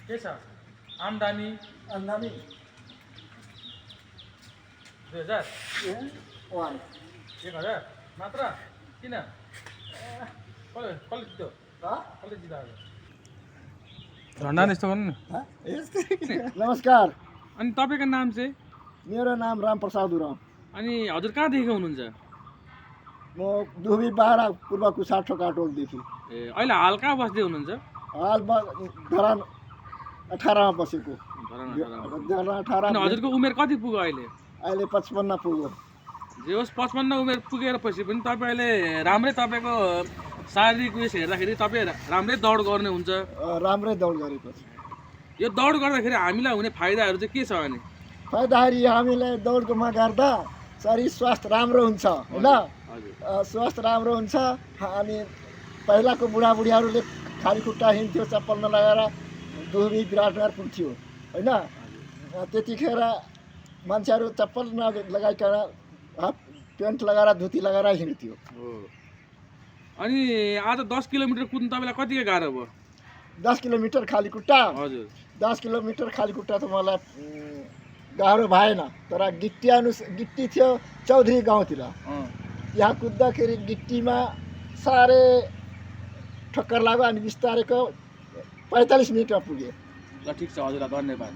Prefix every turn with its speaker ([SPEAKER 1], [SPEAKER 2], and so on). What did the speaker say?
[SPEAKER 1] के छ आम्दानी 2000 1000 मात्र किन कसले जित्यो आज झन्डा यस्तो गर्नु
[SPEAKER 2] नमस्कार।
[SPEAKER 1] अनि तपाईँको नाम चाहिँ
[SPEAKER 2] मेरो नाम रामप्रसाद उराम।
[SPEAKER 1] अनि हजुर कहाँदेखि हुनुहुन्छ
[SPEAKER 2] म दुबी बाह्र पूर्व कुसा ठोकाटोलदेखि।
[SPEAKER 1] ए अहिले हाल कहाँ बस्दै हुनुहुन्छ
[SPEAKER 2] हाल म धरान 18 मा बसेको।
[SPEAKER 1] धरान
[SPEAKER 2] 18
[SPEAKER 1] अनि हजुरको उमेर कति पुग्यो अहिले
[SPEAKER 2] अहिले 55 पुग्यो।
[SPEAKER 1] जे होस् 55 उमेर पुगेर पछि पनि तपाईँले राम्रै तपाईँको शारीरिक उयस हेर्दाखेरि तपाईँ राम्रै दौड गर्नुहुन्छ
[SPEAKER 2] राम्रै दौड गरेको छ।
[SPEAKER 1] यो दौड गर्दाखेरि हामीलाई हुने फाइदाहरू चाहिँ के छ भने
[SPEAKER 2] फाइदाहरू हामीलाई दौडमा गर्दा शरीर स्वास्थ्य राम्रो हुन्छ हैन। स्वास्थ्य राम्रो हुन्छ। अनि पहिलाको बुढाबुढीहरूले खाली खुट्टा हिँड्थ्यो चप्पल नलगाएर दुबी विराटनगर पुग्थ्यो हैन। त्यतिखेर मान्छेहरू चप्पल नलगाइकन हाफ प्यान्ट लगाएर धुती लगाएर हिँड्थ्यो।
[SPEAKER 1] अनि आज 10 किलोमिटर कुद्नु तपाईँलाई कतिको गाह्रो भयो
[SPEAKER 2] 10 किलोमिटर खाली खुट्टा
[SPEAKER 1] हजुर
[SPEAKER 2] 10 किलोमिटर खाली खुट्टा त मलाई गाह्रो भएन। तर गिट्टी थियो चौधरी गाउँतिर यहाँ कुद्दाखेरि गिट्टीमा साह्रै ठक्कर लाग्यो। अनि बिस्तारैको 45 मिनटमा पुगेँ।
[SPEAKER 1] ल ठिक छ हजुरलाई धन्यवाद।